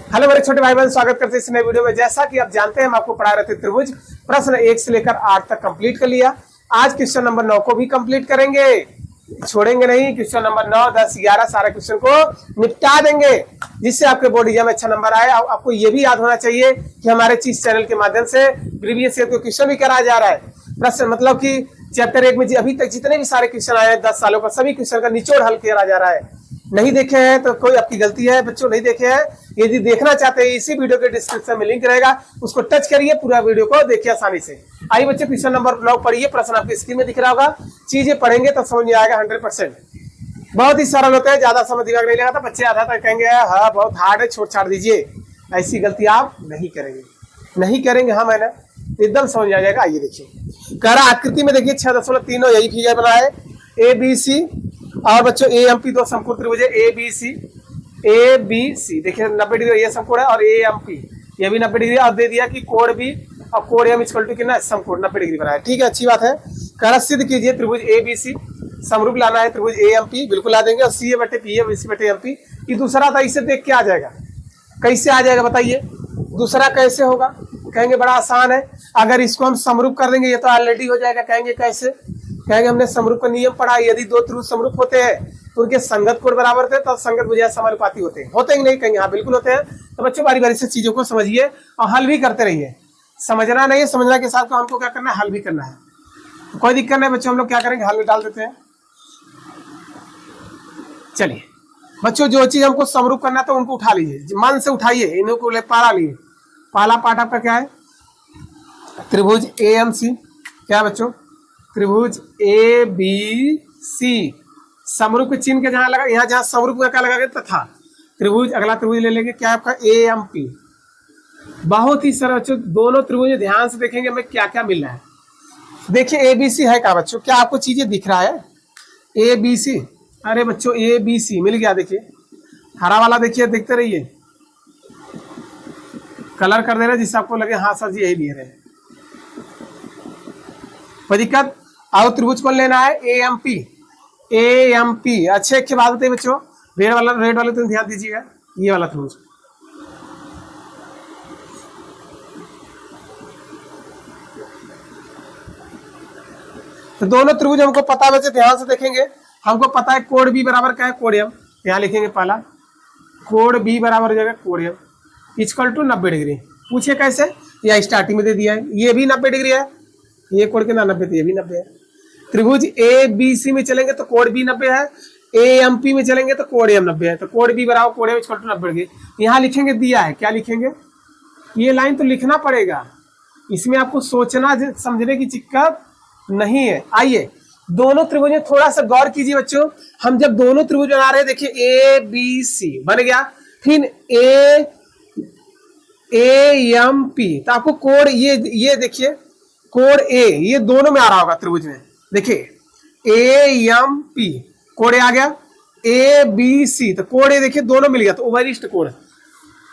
Hello मेरे छोटे भाई बहन, स्वागत करते हैं इस नए वीडियो में। जैसा कि आप जानते हैं, हम आपको पढ़ा रहे थे त्रिभुज प्रश्न 1 से लेकर 8 तक कंप्लीट कर लिया। आज क्वेश्चन नंबर 9 को भी कंप्लीट करेंगे, छोड़ेंगे नहीं। क्वेश्चन नंबर 9, 10, 11 सारे क्वेश्चन को निपटा देंगे, जिससे आपके बोर्ड एग्जाम में अच्छा नंबर आए। आपको ये भी याद होना चाहिए कि हमारे चीज चैनल के माध्यम से प्रीवियस ईयर को क्वेश्चन भी कराया जा रहा है। प्रश्न मतलब कि चैप्टर 1 में अभी तक जितने भी सारे क्वेश्चन आए हैं 10 सालों का, सभी क्वेश्चन का निचोड़ हल किया जा रहा है। नहीं देखे हैं तो कोई आपकी गलती है बच्चों, नहीं देखे हैं। यदि देखना चाहते हैं, इसी वीडियो के डिस्क्रिप्शन में लिंक रहेगा, उसको टच करिए, पूरा वीडियो को देखिए आसानी से। आइए बच्चे, क्वेश्चन नंबर 9 पढ़िए। प्रश्न आपकी स्क्रीन में दिख रहा होगा। चीजें पढ़ेंगे तो समझ में आएगा 100%। बहुत ही सरल होता है, ज्यादा समय दिमाग नहीं लगाता। बच्चे आधा तक कहेंगे हाँ बहुत हार्ड है, छोड़ छाड़ दीजिए। ऐसी गलती आप नहीं करेंगे, नहीं करेंगे। हाँ मैंने एकदम समझ आ जाएगा। आइए देखिए, कह रहा आकृति में देखिए 6.3 यही फिगर बना है। ए बी सी और बच्चों ए एम पी दो समकोण त्रिभुज है। ए बी सी देखिए 90 डिग्री ये समकोण है, और ए एम पी ये भी 90 डिग्री। और दे दिया कि कोण बी और कोण एम इक्वल टू कितना समकोण 90 डिग्री बना है। ठीक है, अच्छी बात है। कह रहा सिद्ध कीजिए त्रिभुज ए बी सी समरूप लाना है त्रिभुज ए एम पी। बिल्कुल ला देंगे। और सी ए बटे पी ए बी सी बटे एम पी ये दूसरा था, इसे देख के आ जाएगा। कैसे आ जाएगा बताइए, दूसरा कैसे होगा? कहेंगे बड़ा आसान है, अगर इसको हम समरूप कर देंगे ये तो ऑलरेडी हो जाएगा। कहेंगे कैसे? कहेंगे हमने समरूप का नियम पढ़ा, यदि दो त्रिभुज समरूप होते हैं तो उनके संगत कोण बराबर थे, तो संगत भुजा समानुपाती होते हैं। होते ही नहीं? कहेंगे हाँ बिल्कुल होते हैं। तो बच्चों बारी बारी से चीजों को समझिए और हल भी करते रहिए। समझना नहीं है, समझना के साथ हमको क्या करना है, हल भी करना है। तो कोई दिक्कत नहीं बच्चों, हम लोग क्या करेंगे, हल में डाल देते हैं। चलिए बच्चों, जो चीज हमको समरूप करना तो उनको उठा लीजिए, मन से उठाइए, इन्हों को ले पारा लिए। पहला पार्ट आपका क्या है, त्रिभुज ए एम सी। क्या बच्चों? त्रिभुज ए बी सी समरूप के चिन्ह के जहां लगा, यहाँ जहां समरूप का क्या लगा तथा त्रिभुज। अगला त्रिभुज ले लेंगे, क्या आपका ए एम पी। बहुत ही सरल बच्चों, दोनों त्रिभुज ध्यान से देखेंगे हमें क्या क्या मिल रहा है। देखिए ए बी सी है क्या बच्चों, क्या आपको चीजें दिख रहा है? ए बी सी, अरे बच्चों ए बी सी मिल गया। देखिए हरा वाला देखिए, देखते रहिए, कलर कर दे रहे जिससे आपको लगे हाँ सर जी यही लिए रहे। कोई दिक्कत? आओ त्रिभुज कौन लेना है, A M P. A M P अच्छे की बात होती है बच्चों। रेड वाले तो ध्यान दीजिएगा, ये वाला त्रिभुज। तो दोनों त्रिभुज हमको पता है बच्चे, ध्यान से देखेंगे। हमको पता है कोण बी बराबर क्या है, कोण एम। यहाँ लिखेंगे पहला, कोण बी बराबर हो जाएगा कोण एम इक्वल टू 90 डिग्री। पूछे कैसे? या स्टार्टिंग में दे दिया है, ये भी 90 डिग्री है, ये कोण के 90 थे, ये भी 90 है। त्रिभुज ए बी सी में चलेंगे तो कोण बी 90 है, ए एम पी में चलेंगे तो कोण एम 90 है। तो कोण बी बराबर कोण एम इक्वल टू 90 डिग्री। यहाँ लिखेंगे दिया है, क्या लिखेंगे? ये लाइन तो लिखना पड़ेगा, इसमें आपको सोचना समझने की दिक्कत नहीं है। आइए दोनों त्रिभुज में थोड़ा सा गौर कीजिए बच्चों। हम जब दोनों त्रिभुज बना रहे हैं, देखिए ए बी सी बन गया, फिर ए एम पी, तो आपको कोण ये देखिए कोण ए, ये दोनों में आ रहा होगा त्रिभुज में। देखिए ए एम पी कोण ए आ गया, ए बी सी तो कोण ए देखिए दोनों मिल गया, तो उभयनिष्ठ कोण।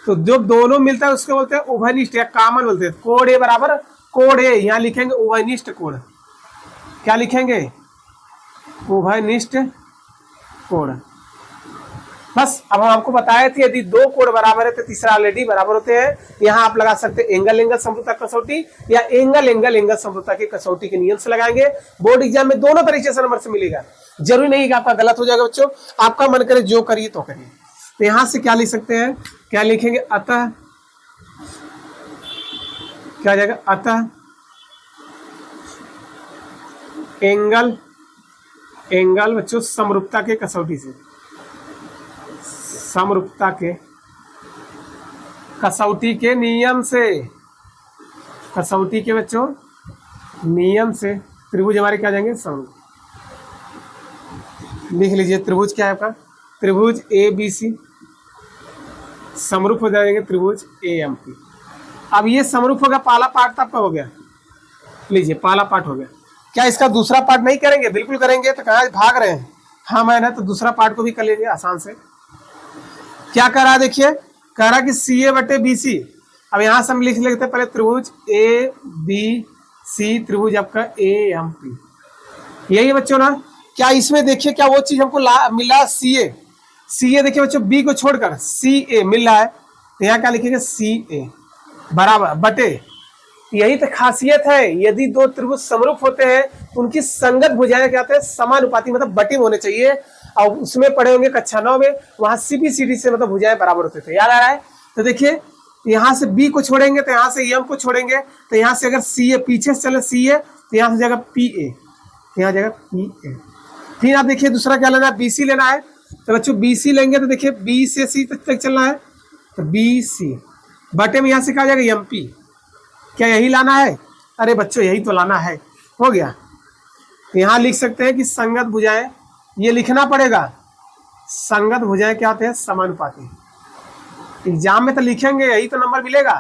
तो जो दोनों मिलता है उसको बोलते हैं उभयनिष्ठ या कॉमन बोलते हैं। कोण ए बराबर कोण ए, यहाँ लिखेंगे उभयनिष्ठ कोण। क्या लिखेंगे? उभयनिष्ठ कोण। बस अब हम आपको बताए थे, यदि दो कोण बराबर है तो तीसरा ऑलरेडी बराबर होते हैं। यहाँ आप लगा सकते हैं एंगल समरूपता कसौटी, या एंगल समरूपता की कसौटी के नियम से लगाएंगे। बोर्ड एग्जाम में दोनों तरीके से नंबर से मिलेगा, जरूरी नहीं कि आपका गलत हो जाएगा बच्चों। आपका मन करे जो करिए तो करिए। तो यहाँ से क्या लिख सकते हैं, क्या लिखेंगे? अतः क्या आ जाएगा? अतः एंगल बच्चों समरूपता के कसौटी से, समरूपता के कसौटी के नियम से, कसौटी के बच्चों नियम से त्रिभुज हमारे क्या जाएंगे समरूप। लिख लीजिए त्रिभुज क्या है आपका, त्रिभुज ए बी सी समरूप हो जाएंगे त्रिभुज ए एम पी। अब ये समरूप होगा, पहला पार्ट आपका हो गया। लीजिए पहला पार्ट हो गया। क्या इसका दूसरा पार्ट नहीं करेंगे? बिल्कुल करेंगे। तो कहाँ भाग रहे हैं? हाँ मैंने तो दूसरा पार्ट को भी कर लेंगे आसान से। क्या कह रहा है देखिए, कह रहा कि सी ए बटे बी सी। अब यहां से हम लिख लेते हैं पहले त्रिभुज ए बी सी, त्रिभुज आपका ए एम पी। यही बच्चों ना, क्या इसमें देखिए क्या वो चीज हमको मिला सी ए देखिए बच्चों, बी को छोड़कर सी ए मिल रहा है। तो यहाँ क्या लिखेंगे सी ए बराबर बटे, यही तो खासियत है, यदि दो त्रिभुज समरूप होते हैं उनकी संगत भुजाएं क्या होते हैं समानुपाती, मतलब बटे होने चाहिए। और उसमें पढ़े होंगे कक्षा 9 में, वहां सीबीसीडी से मतलब भुजाएं बराबर होते थे, याद आ रहा है। तो देखिए यहाँ से बी को छोड़ेंगे तो यहाँ से एम को छोड़ेंगे, तो यहाँ से अगर सी ए पीछे से चले सी ए तो यहाँ से जाएगा पी ए, यहाँ जाएगा पी ए। फिर आप देखिए दूसरा क्या लेना है, बी सी लेना है। तो बच्चों बी सी लेंगे तो देखिए बी से सी तक चलना है, तो बी सी बटे में यहाँ से क्या जाएगा एम पी, क्या यही लाना है? अरे बच्चों यही तो लाना है, हो गया। तो यहाँ लिख सकते हैं कि संगत भुजाएं, ये लिखना पड़ेगा, संगत भुजाएं क्या होते हैं समानुपाती। एग्जाम में तो लिखेंगे यही तो नंबर मिलेगा,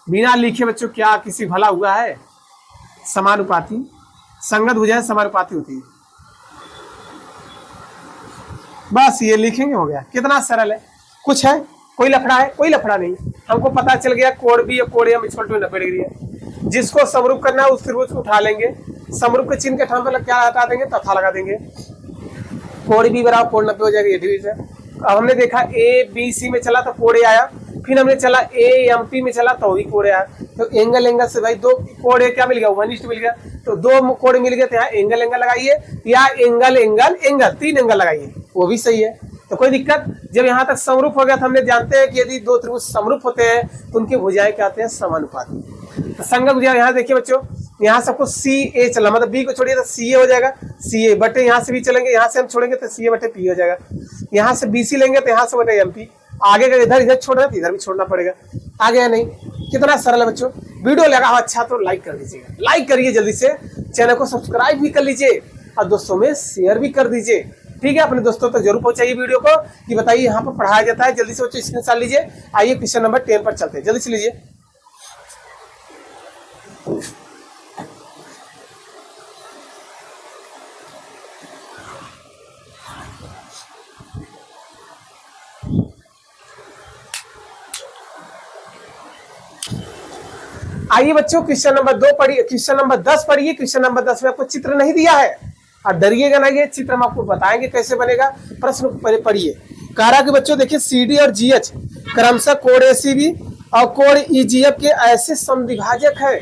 बिना लिखे बच्चों क्या किसी भला हुआ है। समानुपाती, संगत भुजाएं समानुपाती होती है, बस ये लिखेंगे, हो गया। कितना सरल है, कुछ है कोई लफड़ा है? कोई लफड़ा नहीं, हमको पता चल गया कोण बी और कोण एम इक्वल टू 90 डिग्री है। जिसको समरूप करना है उस त्रिभुज को उठा लेंगे, समरूप के चिन्ह के ठाम पर क्या हटा देंगे, तथा लगा देंगे, कोण बी बराबर कोण 90 हो जाएगा, ये डिवीज है। अब हमने देखा ए बी सी में चला तो कोण ए आया, फिर हमने चला ए एम पी में चला तो भी कोण आया। तो एंगल एंगल से भाई दो कोण क्या मिल गया, 1:1 मिल गया, तो दो कोण मिल गए थे, यहाँ एंगल एंगल लगाइए या एंगल एंगल एंगल 3 एंगल लगाइए, वो भी सही है। तो कोई दिक्कत, जब यहाँ तक समरूप हो गया तो हमने जानते हैं कि यदि दो त्रिभुज समरूप होते हैं तो उनकी भुजाएं क्या आते हैं समानुपाती। तो संगत भुजाएं यहाँ देखिए बच्चों, यहाँ सबको सी ए चला, मतलब बी को छोड़िए तो सी ए हो जाएगा, सी ए बटे यहाँ से भी चलेंगे, यहाँ से हम छोड़ेंगे तो सी ए बटे पी हो जाएगा। यहाँ से बी सी लेंगे तो यहाँ से बटे एम पी, आगे का इधर इधर छोड़ रहे हैं तो इधर भी छोड़ना पड़ेगा, आ गया नहीं? कितना सरल है बच्चों। वीडियो लगा हो अच्छा तो लाइक कर दीजिएगा, लाइक करिए जल्दी से, चैनल को सब्सक्राइब भी कर लीजिए और दोस्तों में शेयर भी कर दीजिए, ठीक है। अपने दोस्तों तक जरूर पहुंचाइए वीडियो को कि बताइए यहाँ पर पढ़ाया जाता है। जल्दी से बच्चों स्क्रीनशॉट लीजिए। आइए क्वेश्चन नंबर 10 पर चलते हैं, जल्दी से लीजिए। आइए बच्चों क्वेश्चन नंबर 2 पढ़िए, क्वेश्चन नंबर 10 पढ़िए। क्वेश्चन नंबर 10 में आपको चित्र नहीं दिया है और डरिएगा नहीं, ये चित्र हम आपको बताएंगे कैसे बनेगा। प्रश्न पढ़िए, कह रहा कि बच्चों देखिए सी डी और जी एच क्रमशः कोण ए सी बी और कोण ई जी एफ के ऐसे समद्विभाजक है।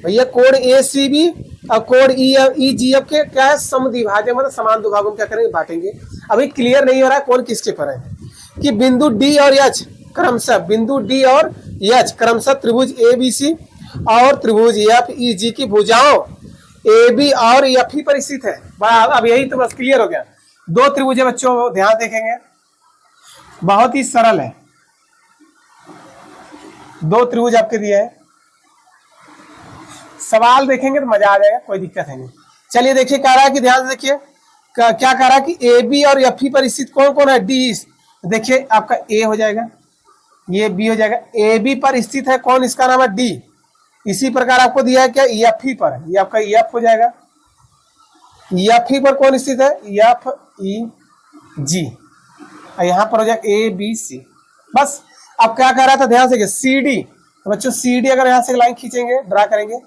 भैया कोण ए सी बी और कोण ई जी एफ के क्या है समद्विभाजक, मतलब समान दो भागों में क्या करेंगे बांटेंगे। अभी क्लियर नहीं हो रहा है कौन किसके पर है कि बिंदु डी और एच क्रमशः, बिंदु डी और एच क्रमशः त्रिभुज ए बी सी और त्रिभुज एफ ई जी की भुजाओं ए बी और एफ ही पर स्थित है। अब यही तो बस क्लियर हो गया। दो त्रिभुज है बच्चों, ध्यान देखेंगे, बहुत ही सरल है। दो त्रिभुज आपके दिए है, सवाल देखेंगे तो मजा आ जाएगा, कोई दिक्कत है नहीं। चलिए देखिए कह रहा है कि ध्यान से देखिए क्या कह रहा है कि ए बी और एफ ही पर स्थित कौन कौन है, डी। देखिए आपका ए हो जाएगा, ये बी हो जाएगा, ए बी पर स्थित है कौन, इसका नाम है डी। इसी प्रकार आपको दिया है क्या एफ ही पर, ये आपका एफ हो जाएगा। एफ ही पर कौन स्थित है, एफ ई जी, यहाँ पर हो जाएगा ए बी सी। बस अब क्या कह रहा था ध्यान से, सी डी। तो बच्चों सी डी अगर यहाँ से लाइन खींचेंगे, ड्रा करेंगे,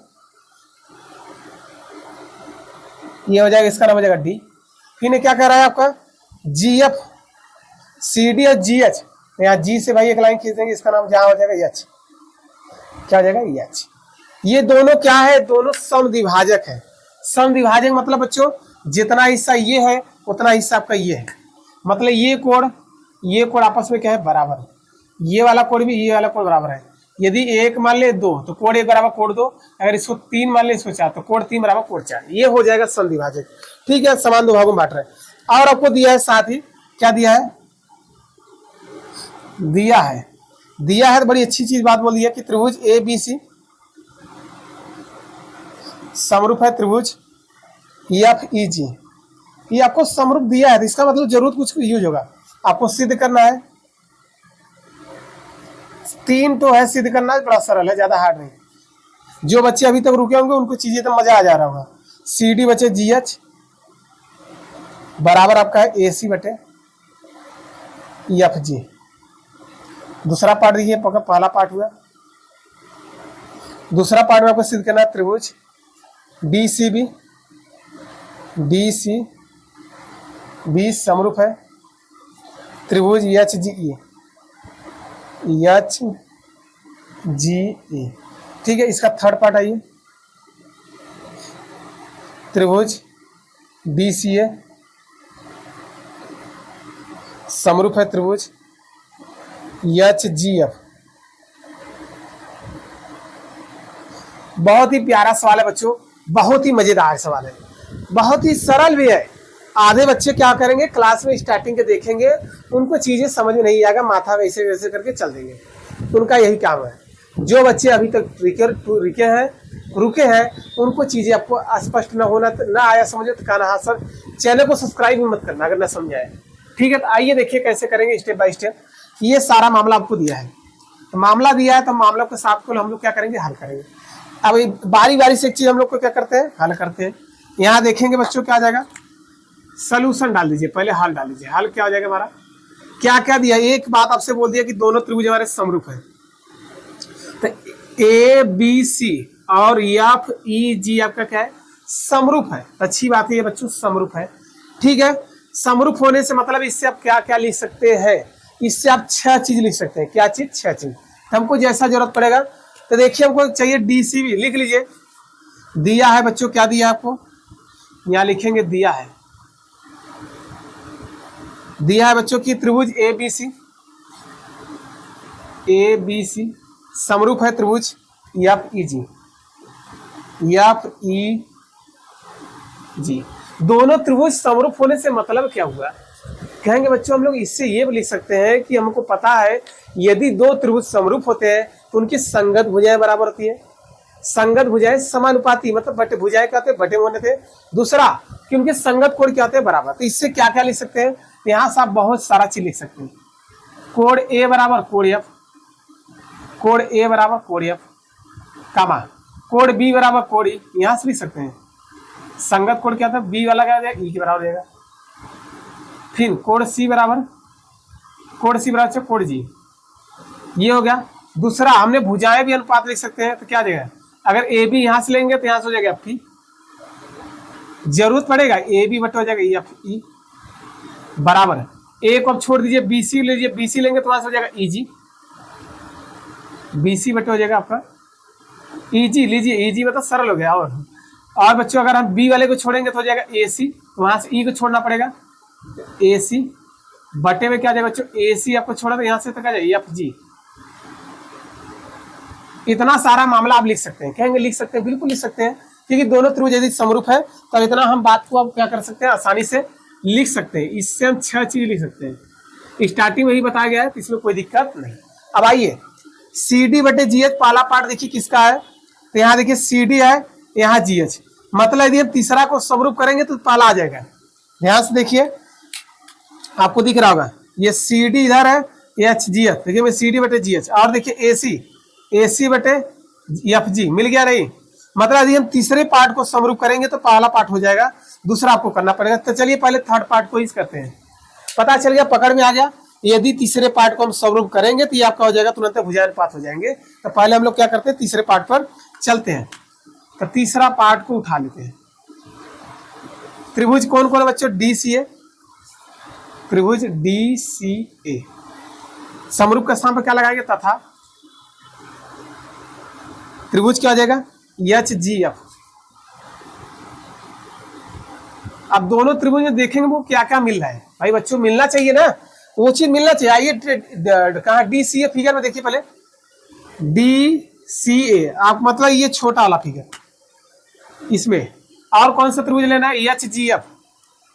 ये हो जाएगा, इसका नाम हो जाएगा डी। फिर क्या कह रहा है आपका जी एफ, सी डी और जी एच, यहाँ जी से भाई एक लाइन खींचेंगे, इसका नाम जहाँ हो जाएगा एच, क्या हो जाएगा एच। ये दोनों क्या है, दोनों समद्विभाजक है। समद्विभाजक मतलब बच्चों जितना हिस्सा ये है उतना हिस्सा आपका ये है, मतलब ये कोण आपस में क्या है बराबर, ये वाला कोण भी ये वाला कोण बराबर है। यदि एक मान ले 2 तो कोण 1 बराबर कोण 2, अगर इसको 3 मान ले इसको 4 तो कोण 3 बराबर कोण 4, ये हो जाएगा समद्विभाजक, ठीक है। समान दो भागों में बांट रहे हैं। और आपको दिया है साथ ही क्या दिया है, दिया है तो बड़ी अच्छी चीज बात बोल दी है कि त्रिभुज ए बी सी समरूप है त्रिभुज एफ ई जी। ये आपको समरूप दिया है तो इसका मतलब जरूर कुछ यूज होगा, आपको सिद्ध करना है। 3 तो है, सिद्ध करना है, बड़ा सरल है, ज्यादा हार्ड नहीं। जो बच्चे अभी तक रुके होंगे उनको चीजें तो मजा आ जा रहा होगा। सी डी बचे जी एच बराबर आपका है ए सी बटे एफ जी। दूसरा पार्ट देखिए, पहला पार्ट हुआ, दूसरा पार्ट में आपको सिद्ध करना है त्रिभुज डी सी बी समरूप है त्रिभुज एच जी ई। एच जी ए। ठीक है, इसका थर्ड पार्ट आइए, त्रिभुज डी सी ए समरूप है त्रिभुज एच जी एफ। बहुत ही प्यारा सवाल है बच्चों, बहुत ही मजेदार सवाल है, बहुत ही सरल भी है। आधे बच्चे क्या करेंगे, क्लास में स्टार्टिंग के देखेंगे, उनको चीजें समझ में नहीं आएगा, माथा वैसे वैसे करके चल देंगे, उनका यही काम है। जो बच्चे अभी तक रुके हैं उनको चीजें आपको स्पष्ट न होना ना आया समझे तो कहना हाँ सर चैनल को सब्सक्राइब भी मत करना अगर ना समझ आए। ठीक है, तो आइए देखिए कैसे करेंगे स्टेप बाय स्टेप। ये सारा मामला आपको दिया है, तो मामला दिया है तो मामला के साथ को हम लोग क्या करेंगे, हल करेंगे। अब बारी बारी से एक चीज हम लोग को क्या करते हैं, हल करते हैं। यहाँ देखेंगे बच्चों क्या आ जाएगा, सोल्यूशन डाल दीजिए, पहले हल डाल दीजिए। हल क्या हो जाएगा हमारा, क्या क्या दिया, एक बात आपसे बोल दिया कि दोनों त्रिभुज हमारे समरूप है, तो ए बी सी और एफ ई जी आपका क्या है, समरूप है। अच्छी बात है बच्चों, समरूप है। ठीक है, समरूप होने से मतलब इससे आप क्या क्या लिख सकते हैं, इससे आप 6 चीज लिख सकते हैं। क्या चीज, 6 चीज। तो हमको जैसा जरूरत पड़ेगा, तो देखिए हमको चाहिए डी सी भी, लिख लीजिए। दिया है बच्चों, क्या दिया आपको, यहाँ लिखेंगे दिया है बच्चों की त्रिभुज ए बी सी समरूप है त्रिभुज एफ ई जी। दोनों त्रिभुज समरूप होने से मतलब क्या हुआ, कहेंगे बच्चों हम लोग इससे ये लिख सकते हैं कि हमको पता है यदि दो त्रिभुज समरूप होते हैं तो उनकी संगत भुजाएं बराबर होती है। संगत भुजाएं समानुपाती, मतलब बटे भुजाएं क्या होते हैं, बटे होने थे। दूसरा कि उनके संगत कोण क्या होते हैं, बराबर। तो इससे क्या क्या लिख सकते हैं, यहाँ से आप बहुत सारा चीज लिख सकते हैं। कोण ए बराबर कोण एफ, कोण ए बराबर कोण एफ, कामा कोण बी बराबर कोण ई, यहाँ से लिख सकते हैं। संगत कोण क्या था, बी वाला क्या हो जाएगा, ई के बराबर हो जाएगा। फिर कोण सी बराबर कोण जी, ये हो गया। दूसरा हमने भुजाएं भी अनुपात लिख सकते हैं, तो क्या देगा, अगर ए बी यहां से लेंगे तो यहां से हो जाएगा एफ ई, जरूरत पड़ेगा ए बी बटे हो जाएगा एफ ई बराबर। ए को अब छोड़ दीजिए, बी सी लीजिए, बी सी लेंगे तो वहां से हो जाएगा ई जी, बी सी बटे हो जाएगा आपका ई जी, लीजिए ई जी मतलब सरल हो गया। और बच्चों अगर हम बी वाले को छोड़ेंगे तो हो जाएगा ए सी, तो वहां से ई को छोड़ना पड़ेगा, ए सी बटे में क्या जाएगा बच्चों, ए सी आपको छोड़ा तो यहाँ से तक आ जाएगा एफ जी। इतना सारा मामला आप लिख सकते हैं, कहेंगे लिख सकते हैं, बिल्कुल लिख सकते हैं, क्योंकि दोनों त्रिभुज यदि समरूप है तो इतना हम बात को आप क्या कर सकते हैं, आसानी से लिख सकते हैं। इससे हम 6 चीज लिख सकते हैं। स्टार्टिंग में ही बताया गया है, तो इसमें कोई दिक्कत नहीं। अब आइए सी डी बटे जी एच, पहला पार्ट देखिए किसका है, तो यहाँ देखिए सी डी है, यहाँ जी एच, मतलब यदि हम तीसरा को समरूप करेंगे तो पहला आ जाएगा। ध्यान से देखिए, आपको दिख रहा होगा ये सी डी इधर है, एच जी एच, देखिए मैं सी डी बटे जी एच, और देखिए ए सी बटे एफ जी, मिल गया नहीं। मतलब यदि हम तीसरे पार्ट को समरूप करेंगे तो पहला पार्ट हो जाएगा, दूसरा आपको करना पड़ेगा। तो चलिए पहले थर्ड पार्ट को ही करते हैं, पता चल गया, पकड़ में आ गया। यदि तीसरे पार्ट को हम समरूप करेंगे तो ये आपका हो जाएगा, तुरंत भुजानुपात हो जाएंगे। तो पहले हम लोग क्या करते हैं, तीसरे पार्ट पर चलते हैं। तो तीसरा पार्ट को उठा लेते हैं। त्रिभुज कौन कौन है बच्चों, डी सी ए, त्रिभुज डी सी ए समरूप का स्थान पर क्या लगाएंगे, तथा त्रिभुज क्या हो जाएगा, एच जी एफ। अब दोनों त्रिभुज में देखेंगे वो क्या क्या मिल रहा है, भाई बच्चों मिलना चाहिए ना, वो चीज मिलना चाहिए। आइए कहा डी सी ए फिगर में देखिए, पहले डी सी ए, आप मतलब ये छोटा वाला फिगर, इसमें और कौन सा त्रिभुज लेना है, H G F,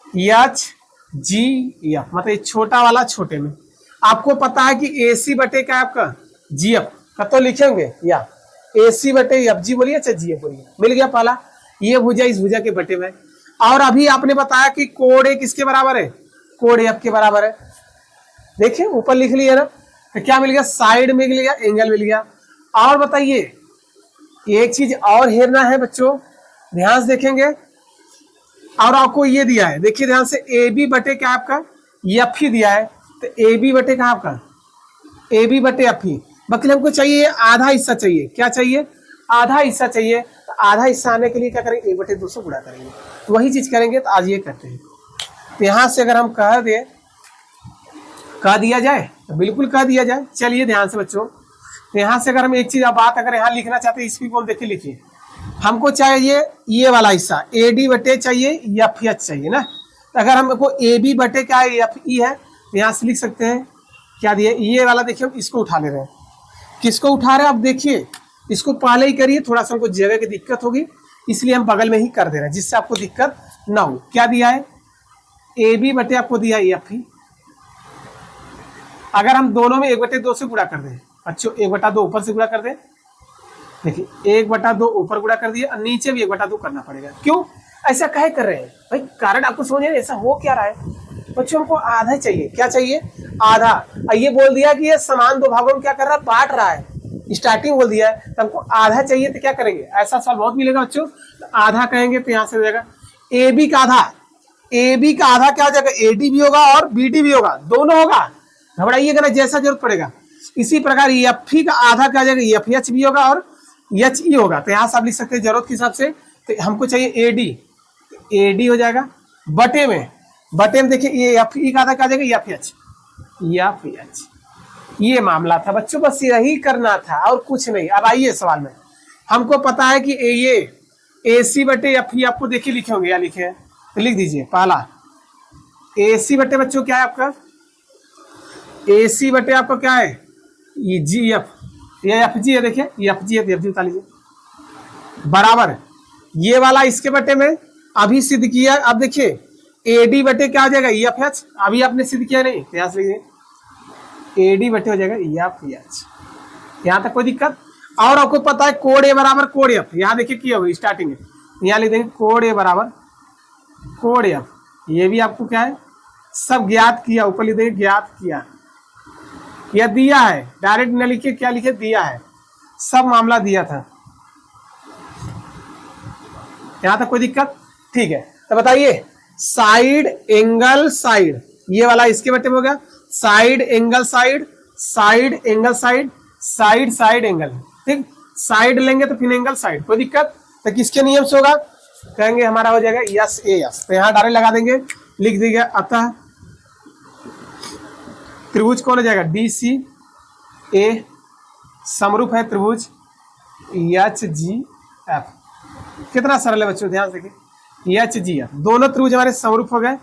H G F, मतलब ये छोटा वाला छोटे में। आपको पता है कि ए सी बटे क्या आपका जी एफ, कब तो लिखेंगे या ए सी बटे एफ जी बोलिए, अच्छा जी एफ बोलिए, मिल गया पहला। ये भुजा इस भुजा के बटे में। और अभी आपने बताया कि कोण ए किसके बराबर है, कोण एफ के बराबर है। देखिए ऊपर लिख लिया ना, तो क्या मिल गया, साइड में मिल गया, एंगल मिल गया। और बताइए एक चीज और हेरना है बच्चों, ध्यान से देखेंगे। और आपको ये दिया है, देखिए ध्यान से, ए बी बटे क्या आपका एफ ही दिया है, तो ए बी बटे क्या आपका, ए बी बटे एफ ही। बाकी हमको चाहिए आधा हिस्सा चाहिए, क्या चाहिए, आधा हिस्सा चाहिए। तो आधा हिस्सा आने के लिए क्या करेंगे, ए बटे 200 गुणा करेंगे, तो वही चीज करेंगे। तो आज ये करते हैं, तो यहां से अगर हम कह दिया जाए तो बिल्कुल कह दिया जाए। चलिए ध्यान से बच्चों, तो यहाँ से अगर हम एक चीज बात अगर यहाँ लिखना चाहते हैं, इसकी बोल देखिए, लिखिए हमको चाहिए ये वाला हिस्सा AD बटे चाहिए FH चाहिए ना। तो अगर हमको AB बटे क्या है FE है, तो यहाँ से लिख सकते हैं क्या दिए, ये वाला देखिए इसको उठा ले रहे हैं। किसको उठा रहे हैं आप देखिए, इसको पहले ही करिए, थोड़ा सा हमको जगह की दिक्कत होगी इसलिए हम बगल में ही कर दे रहे हैं जिससे आपको दिक्कत ना हो। क्या दिया है, AB बटे आपको दिया है FE। अगर हम दोनों में 1/2 से गुणा कर दें बच्चों, 1/2 ऊपर से गुणा कर दें, देखिए 1/2 ऊपर गुणा कर दिया और नीचे भी 1/2 करना पड़ेगा। क्यों ऐसा काहे कर रहे हैं भाई, कारण आपको समझ में ऐसा हो क्या रहा है बच्चों, हमको आधा चाहिए। क्या चाहिए, आधा। और ये बोल दिया कि ये समान दो भागों में क्या कर रहा है, बांट रहा है, स्टार्टिंग बोल दिया है, तो हमको आधा चाहिए। तो क्या करेंगे, ऐसा सवाल बहुत मिलेगा बच्चों, तो आधा कहेंगे तो यहाँ से हो जाएगा AB का आधा। AB का आधा क्या हो जाएगा, AD भी होगा और BD भी होगा, दोनों होगा, घबराइएगा ना, जैसा जरूरत पड़ेगा। इसी प्रकार FE का आधा क्या हो जाएगा, FH भी होगा और HE होगा। तो यहाँ से आप लिख सकते हैं जरूरत के हिसाब से। तो हमको चाहिए AD हो जाएगा बटे में देखिए ये FE का आधा क्या हो जाएगा, FH। ये मामला था बच्चों, बस यही करना था और कुछ नहीं। अब आइए सवाल में, हमको पता है कि ये AC बटे FE आपको देखिए लिखे होंगे या लिखे हैं, तो लिख दीजिए पहला AC बटे बच्चों क्या है आपका, AC बटे आपका क्या है, ये GF, ये FG है, देखिए ये FG है, FG बता लीजिए बराबर ये वाला इसके बटे में अभी सिद्ध किया। अब देखिए AD बटे क्या हो जाएगा, FH, अभी आपने सिद्ध किया नहीं, यहाँ से लिखिए AD बटे हो जाएगा FH। यहाँ तक कोई दिक्कत। और आपको पता है कोड A बराबर कोड F, यहाँ देखिए किया होगा स्टार्टिंग में, यहाँ लिख देंगे कोड A बराबर कोड F। ये भी आपको क्या है, सब ज्ञात किया, ऊपर लिख देंगे ज्ञात किया, यह दिया है, डायरेक्ट न लिखे, क्या लिखे, दिया है, सब मामला दिया था। यहां तक कोई दिक्कत, ठीक है। तो बताइए साइड एंगल साइड, ये वाला इसके बटे में हो गया, side angle side, side angle side, side side angle, ठीक, साइड लेंगे तो फिर एंगल साइड, कोई दिक्कत। तो किसके नियम से होगा, कहेंगे हमारा हो जाएगा SAS। तो यहाँ डायरेक्ट लगा देंगे, लिख देंगे अतः त्रिभुज कौन हो जाएगा, DCA समरूप है त्रिभुज HGF। कितना सरल है बच्चों, ध्यान से देखिए HGF, दोनों त्रिभुज हमारे समरूप हो गए।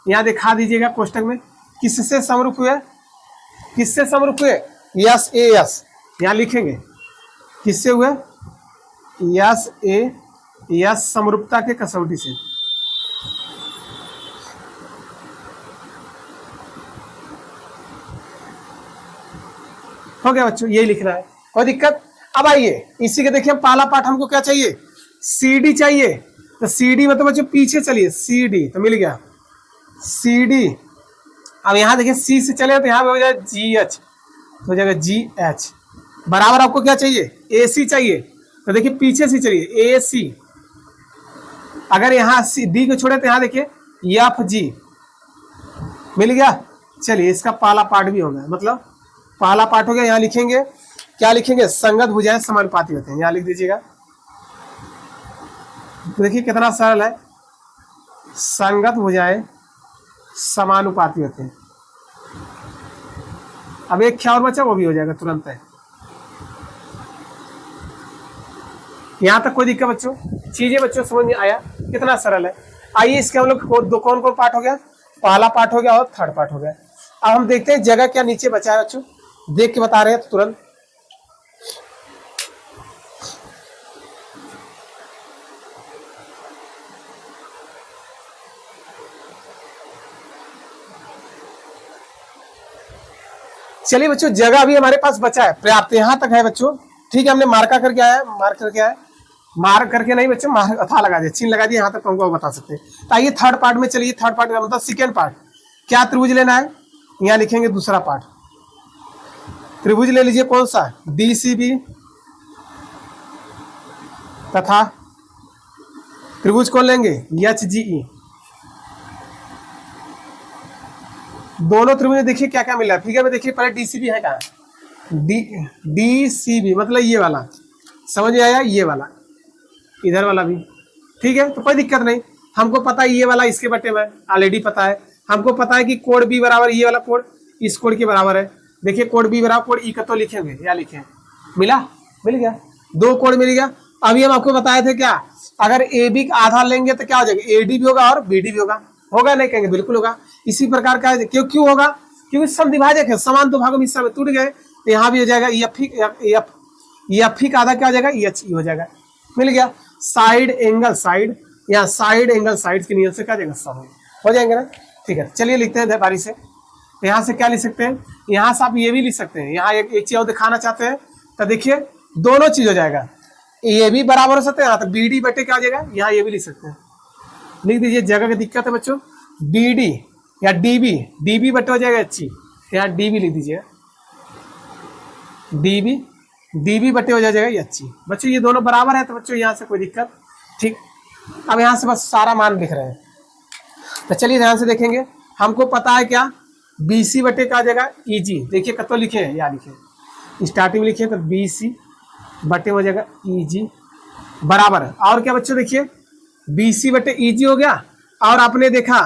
यहाँ दिखा दीजिएगा कोष्टक में, किससे समरूप हुए, किससे समरूप हुए, SAS, यहाँ लिखेंगे किससे हुए, SAS समरूपता के कसौटी से। हो गया बच्चों, यही लिखना है, कोई दिक्कत। अब आइए इसी के देखिए पहला पार्ट हमको क्या चाहिए, CD चाहिए। तो CD मतलब बच्चों पीछे चलिए, CD तो मिल गया CD। अब यहाँ देखिए C से चले तो यहाँ पे हो जाएगा GH, तो हो जाएगा GH बराबर आपको क्या चाहिए, AC चाहिए। तो देखिए पीछे से चलिए AC, अगर यहाँ D को छोड़े तो यहाँ देखिए FG मिल गया। चलिए इसका पहला पार्ट भी हो गया, मतलब पहला पार्ट हो गया। यहाँ लिखेंगे क्या लिखेंगे, संगत भुजाएं समानुपाती होते हैं, यहाँ लिख दीजिएगा। तो देखिए कितना सरल है, संगत भुजाएं समानुपाती होते हैं। अब एक क्या और बचा, वो भी हो जाएगा तुरंत है। यहाँ तक कोई दिक्कत बच्चों, चीजें बच्चों समझ में आया, कितना सरल है। आइए इसके हम लोग कौन कौन पार्ट हो गया, पहला पार्ट हो गया और थर्ड पार्ट हो गया। अब हम देखते हैं जगह क्या नीचे बचा है बच्चों, देख के बता रहे हैं तो तुरंत। चलिए बच्चों जगह अभी हमारे पास बचा है पर्याप्त, यहाँ तक है बच्चों, ठीक है। हमने मार्का करके आया, मार्क करके आया, मार्क करके नहीं बच्चों, मार्क अथा लगा दिया, चिन्ह लगा दिया, यहाँ तक हमको बता सकते हैं। तो आइए थर्ड पार्ट में चलिए, थर्ड पार्ट मतलब सेकेंड पार्ट, क्या त्रिभुज लेना है, यहाँ लिखेंगे दूसरा पार्ट, त्रिभुज ले लीजिए कौन सा, DCB तथा त्रिभुज कौन लेंगे, HGE। दोनों त्रिभुज में देखिए क्या क्या मिला है, फिगर में देखिए पहले DCB है कहाँ, DCB मतलब ये वाला, समझ में आया, ये वाला, इधर वाला भी, ठीक है। तो कोई दिक्कत नहीं, हमको पता है ये वाला इसके बटे में ऑलरेडी पता है, हमको पता है कि कोण B बराबर ये वाला कोण इस कोण के बराबर है, देखिए कोड बी बराबर कोड ई का तो लिखेंगे, या लिखे मिला, मिल गया, 2 कोड मिल गया। अभी हम आपको बताए थे क्या, अगर ए बी का आधा लेंगे तो क्या हो जाएगा, ए डी भी होगा और बी डी भी होगा, होगा नहीं कहेंगे, बिल्कुल होगा। इसी प्रकार का क्यों होगा, क्योंकि समद्विभाजक है, समान दो भागों में हिस्सा में टूट गए, तो यहाँ भी हो जाएगा एफ ही का आधा क्या हो जाएगा, एच ई हो जाएगा, मिल गया। साइड एंगल साइड, यहाँ साइड एंगल साइड के नियम से क्या जाएगा, सब हो जाएंगे ना। ठीक है, चलिए लिखते हैं बारी से। यहाँ से क्या लिख सकते हैं, यहाँ से आप ये भी लिख सकते हैं, यहाँ एक चीज और दिखाना चाहते हैं तो देखिए दोनों चीज हो जाएगा, ये भी बराबर हो सकते हैं, यहाँ तक बी डी बटे क्या हो जाएगा, यहाँ ये भी लिख सकते हैं, लिख दीजिए। जगह की दिक्कत है बच्चों, बी डी या डी बी बटे हो जाएगा एच ई, यहाँ डी बी लिख दीजिए, डी बी बटे हो जाएगा एच ई। बच्चों ये दोनों बराबर है तो बच्चों यहाँ से कोई दिक्कत, ठीक। अब यहाँ से बस सारा मान लिख रहे हैं, तो चलिए ध्यान से देखेंगे। हमको पता है क्या, बी सी बटे का आ जाएगा ई जी, देखिए कतो लिखे हैं, या लिखे स्टार्टिंग में लिखे तो बी सी बटे हो जाएगा ई जी बराबर, और क्या बच्चों देखिए बी सी बटे ई जी हो गया, और आपने देखा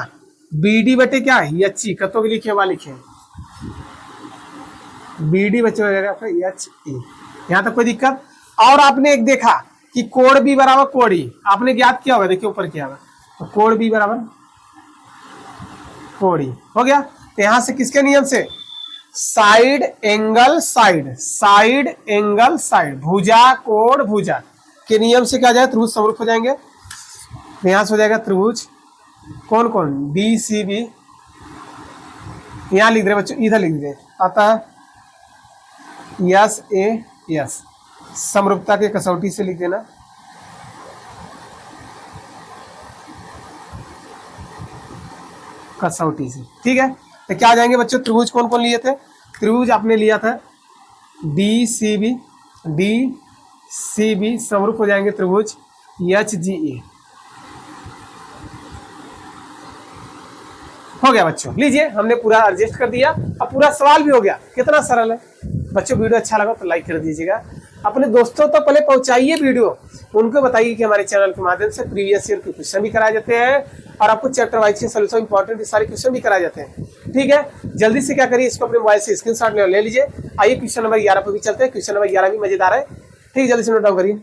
बी डी बटे क्या एच ई, कतो के लिखे वहाँ लिखे बी डी बचे हो जाएगा आपका एच ई, यहाँ तक कोई दिक्कत। और आपने एक देखा कि कोड बी बराबर कोड ई, आपने ज्ञात किया होगा, देखिए ऊपर किया होगा, तो कोड बी बराबर कोड ई हो गया। तो यहां से किसके नियम से, side angle side, side angle side, भुजा कोण भुजा के नियम से क्या जाए, त्रिभुज समरूप हो जाएंगे। यहां से हो जाएगा त्रिभुज कौन कौन, डी सी बी, यहां लिख दे बच्चों, इधर लिख दे, अतः यस ए यस, समरूपता के कसौटी से लिख देना, कसौटी से, ठीक है। तो क्या आ जाएंगे बच्चों, त्रिभुज कौन कौन लिए थे, त्रिभुज आपने लिया था डी सी बी समरूप हो जाएंगे त्रिभुज एच जी ई, हो गया बच्चों। लीजिए हमने पूरा एडजस्ट कर दिया, अब पूरा सवाल भी हो गया, कितना सरल है बच्चों। वीडियो अच्छा लगा तो लाइक कर दीजिएगा, अपने दोस्तों तो पहले पहुंचाइए वीडियो, उनको बताइए कि हमारे चैनल के माध्यम से प्रीवियस ईयर के क्वेश्चन भी कराए जाते हैं, और आपको चैप्टर वाइज के सोल्यूशन इंपॉर्टेंट सारे क्वेश्चन भी कराए जाते हैं, ठीक है। जल्दी से क्या करिए, इसको अपने मोबाइल से स्क्रीनशॉट ले लीजिए। आइए क्वेश्चन नंबर 11 पर भी चलते हैं, क्वेश्चन नंबर 11 भी मजेदार है, ठीक, जल्दी से नोट डाउन करिए।